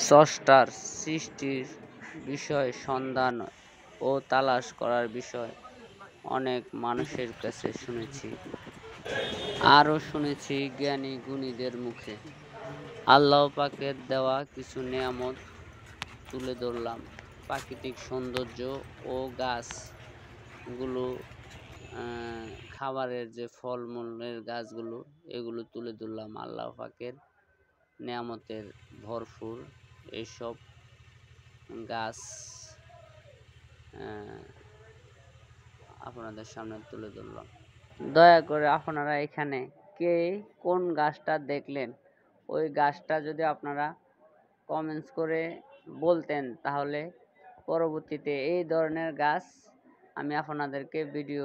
স্রষ্টার সৃষ্টির বিষয় সন্ধান ও তালাশ করার বিষয় অনেক মানুষের কাছে শুনেছি, আরও শুনেছি জ্ঞানী গুণীদের মুখে। আল্লাহ পাকের দেওয়া কিছু নেয়ামত তুলে ধরলাম। প্রাকৃতিক সৌন্দর্য ও গাছগুলো, খাবারের যে ফলমূলের গাছগুলো, এগুলো তুলে ধরলাম। আল্লাহ পাকের নেয়ামতের ভরপুর এইসব গাছ আপনাদের সামনে তুলে ধরলাম। দয়া করে আপনারা এখানে কে কোন গাছটা দেখলেন, ওই গাছটা যদি আপনারা কমেন্টস করে বলতেন, তাহলে পরবর্তীতে এই ধরনের গাছ আমি আপনাদেরকে ভিডিও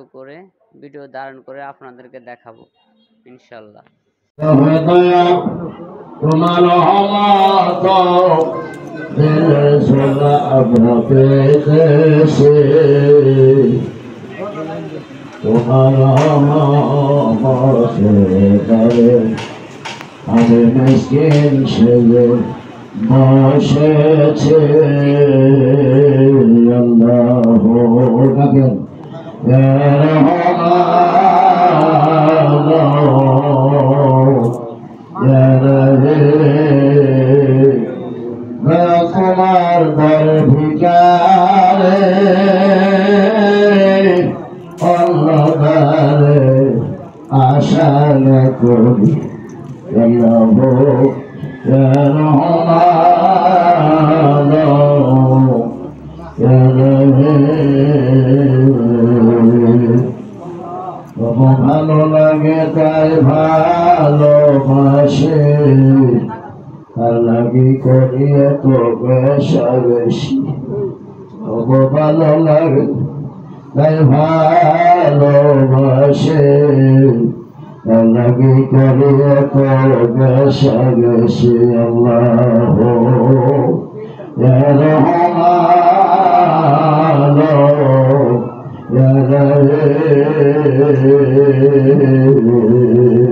ধারণ করে আপনাদেরকে দেখাবো ইনশাল্লাহ। আমি মিসকিন সেজে বসেছে আল্লাহু ডাকেন ইয়া রহমান ইয়া রহিম তোমার দর ভিকারে অন্যদারে আশা না করি আল্লাহু ইয়া রহমান ইয়া রহিম ভালো লাগে তাই ভালোবাসে আর লাগি করিয়ে তো বেশা বেশি ভালো লাগে তাই ভালোবাসে লাগি করিয়ে তো বেশা বেশি আল্লাহু ইয়া রহমান ইয়া রহিম